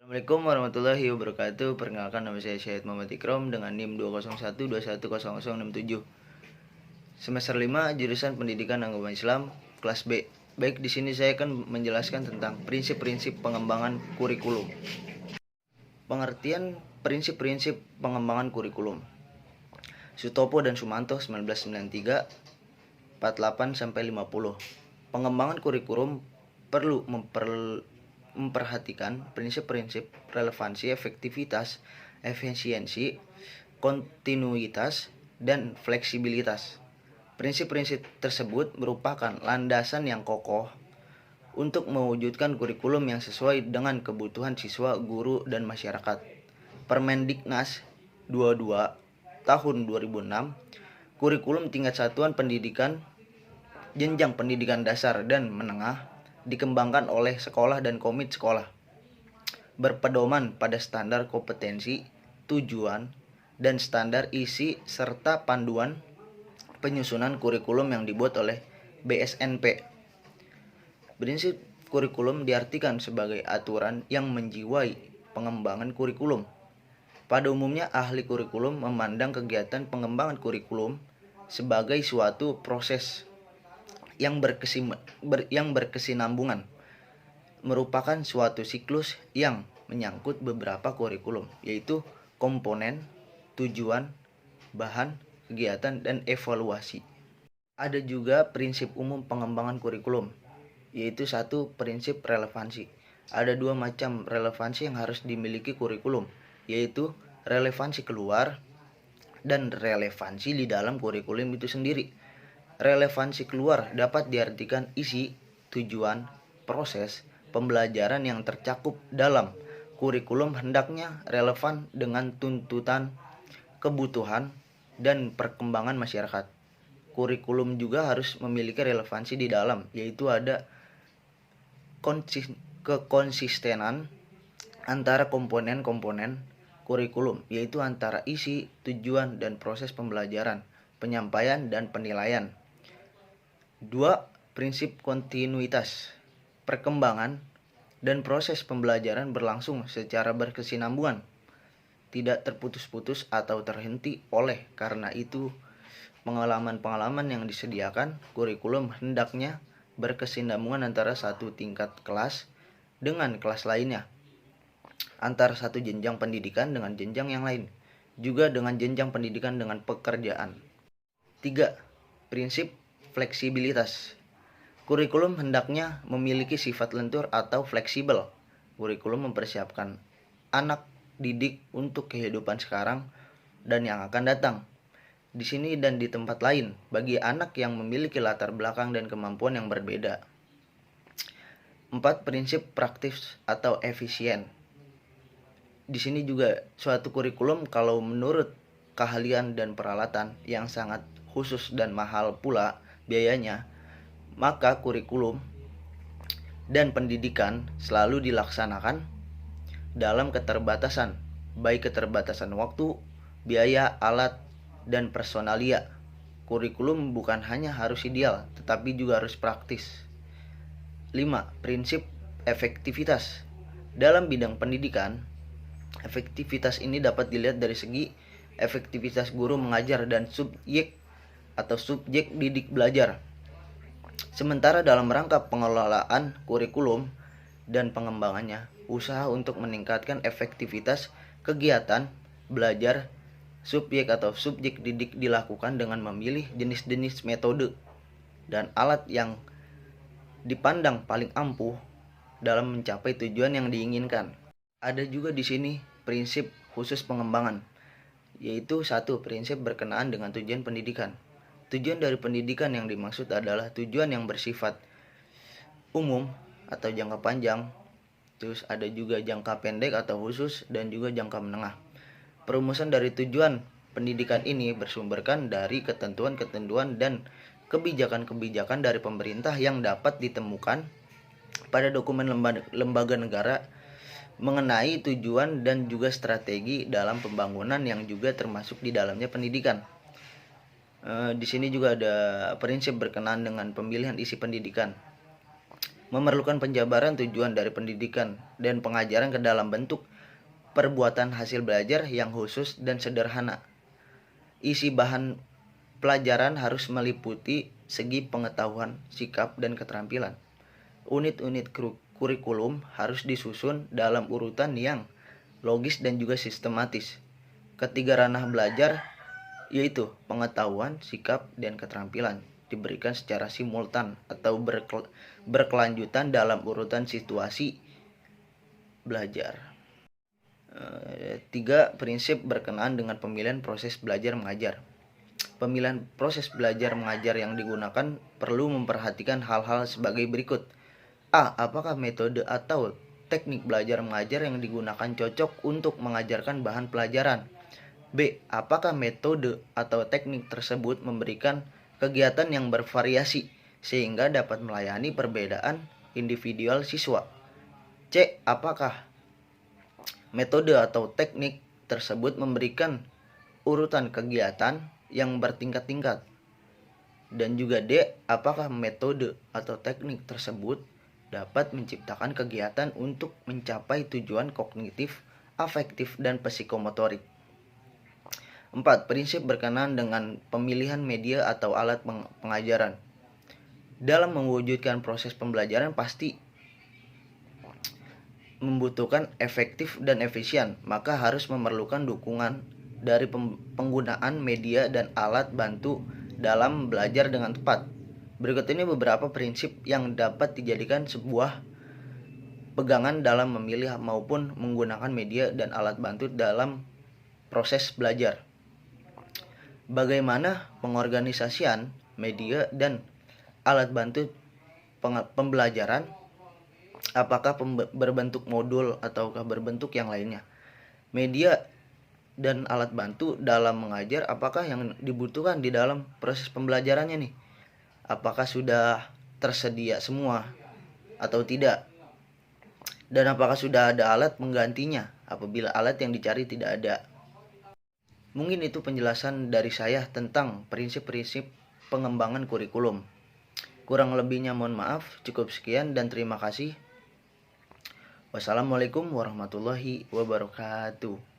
Assalamualaikum warahmatullahi wabarakatuh. Perkenalkan, nama saya Syahid Muhammad Ikram dengan NIM 201210067. Semester 5 jurusan Pendidikan Agama Islam kelas B. Baik, di sini saya akan menjelaskan tentang prinsip-prinsip pengembangan kurikulum. Pengertian prinsip-prinsip pengembangan kurikulum. Sutopo dan Sumanto 1993 48 sampai 50. Pengembangan kurikulum perlu memperhatikan prinsip-prinsip relevansi, efektivitas, efisiensi, kontinuitas, dan fleksibilitas. Prinsip-prinsip tersebut merupakan landasan yang kokoh untuk mewujudkan kurikulum yang sesuai dengan kebutuhan siswa, guru, dan masyarakat. Permendiknas 22 tahun 2006, kurikulum tingkat satuan pendidikan jenjang pendidikan dasar dan menengah dikembangkan oleh sekolah dan komit sekolah, berpedoman pada standar kompetensi, tujuan, dan standar isi serta panduan penyusunan kurikulum yang dibuat oleh BSNP. Prinsip kurikulum diartikan sebagai aturan yang menjiwai pengembangan kurikulum. Pada umumnya, ahli kurikulum memandang kegiatan pengembangan kurikulum sebagai suatu proses yang berkesinambungan, merupakan suatu siklus yang menyangkut beberapa kurikulum, yaitu komponen, tujuan, bahan, kegiatan, dan evaluasi. Ada juga prinsip umum pengembangan kurikulum, yaitu satu, prinsip relevansi. Ada dua macam relevansi yang harus dimiliki kurikulum, yaitu relevansi keluar dan relevansi di dalam kurikulum itu sendiri. Relevansi keluar dapat diartikan isi, tujuan, proses pembelajaran yang tercakup dalam kurikulum hendaknya relevan dengan tuntutan, kebutuhan, dan perkembangan masyarakat. Kurikulum juga harus memiliki relevansi di dalam, yaitu ada kekonsistenan antara komponen-komponen kurikulum, yaitu antara isi, tujuan, dan proses pembelajaran, penyampaian, dan penilaian. 2. Prinsip kontinuitas. Perkembangan dan proses pembelajaran berlangsung secara berkesinambungan, tidak terputus-putus atau terhenti. Oleh karena itu, pengalaman-pengalaman yang disediakan kurikulum hendaknya berkesinambungan antara satu tingkat kelas dengan kelas lainnya, antara satu jenjang pendidikan dengan jenjang yang lain, juga dengan jenjang pendidikan dengan pekerjaan. 3. Prinsip fleksibilitas. Kurikulum hendaknya memiliki sifat lentur atau fleksibel. Kurikulum mempersiapkan anak didik untuk kehidupan sekarang dan yang akan datang, di sini dan di tempat lain, bagi anak yang memiliki latar belakang dan kemampuan yang berbeda. 4. Prinsip praktis atau efisien. Di sini juga suatu kurikulum kalau menurut keahlian dan peralatan yang sangat khusus dan mahal pula biayanya, maka kurikulum dan pendidikan selalu dilaksanakan dalam keterbatasan, baik keterbatasan waktu, biaya, alat, dan personalia. Kurikulum bukan hanya harus ideal, tetapi juga harus praktis. 5. Prinsip efektivitas. Dalam bidang pendidikan, efektivitas ini dapat dilihat dari segi efektivitas guru mengajar dan subjek didik belajar. Sementara dalam rangka pengelolaan kurikulum dan pengembangannya, usaha untuk meningkatkan efektivitas kegiatan belajar subjek didik dilakukan dengan memilih jenis-jenis metode dan alat yang dipandang paling ampuh dalam mencapai tujuan yang diinginkan. Ada juga di sini prinsip khusus pengembangan, yaitu satu, prinsip berkenaan dengan tujuan pendidikan. Tujuan dari pendidikan yang dimaksud adalah tujuan yang bersifat umum atau jangka panjang. Terus ada juga jangka pendek atau khusus, dan juga jangka menengah. Perumusan dari tujuan pendidikan ini bersumberkan dari ketentuan-ketentuan dan kebijakan-kebijakan dari pemerintah yang dapat ditemukan pada dokumen lembaga negara mengenai tujuan dan juga strategi dalam pembangunan yang juga termasuk di dalamnya pendidikan. Di sini juga ada prinsip berkenaan dengan pemilihan isi pendidikan. memerlukan penjabaran tujuan dari pendidikan dan pengajaran ke dalam bentuk perbuatan hasil belajar yang khusus dan sederhana. Isi bahan pelajaran harus meliputi segi pengetahuan, sikap, dan keterampilan. Unit-unit kurikulum harus disusun dalam urutan yang logis dan juga sistematis. Ketiga ranah belajar yaitu pengetahuan, sikap, dan keterampilan diberikan secara simultan atau berkelanjutan dalam urutan situasi belajar. 3. Prinsip berkenaan dengan pemilihan proses belajar mengajar. Pemilihan proses belajar mengajar yang digunakan perlu memperhatikan hal-hal sebagai berikut. A. Apakah metode atau teknik belajar mengajar yang digunakan cocok untuk mengajarkan bahan pelajaran? B. Apakah metode atau teknik tersebut memberikan kegiatan yang bervariasi sehingga dapat melayani perbedaan individual siswa? C. Apakah metode atau teknik tersebut memberikan urutan kegiatan yang bertingkat-tingkat? Dan juga D. Apakah metode atau teknik tersebut dapat menciptakan kegiatan untuk mencapai tujuan kognitif, afektif, dan psikomotorik? 4. Prinsip berkenaan dengan pemilihan media atau alat pengajaran. Dalam mewujudkan proses pembelajaran pasti membutuhkan efektif dan efisien, maka harus memerlukan dukungan dari penggunaan media dan alat bantu dalam belajar dengan tepat. Berikut ini beberapa prinsip yang dapat dijadikan sebuah pegangan dalam memilih maupun menggunakan media dan alat bantu dalam proses belajar. Bagaimana pengorganisasian media dan alat bantu pembelajaran? Apakah berbentuk modul ataukah berbentuk yang lainnya? Media dan alat bantu dalam mengajar, apakah yang dibutuhkan di dalam proses pembelajarannya nih? Apakah sudah tersedia semua atau tidak? Dan apakah sudah ada alat penggantinya apabila alat yang dicari tidak ada? Mungkin itu penjelasan dari saya tentang prinsip-prinsip pengembangan kurikulum. Kurang lebihnya mohon maaf, cukup sekian dan terima kasih. Wassalamualaikum warahmatullahi wabarakatuh.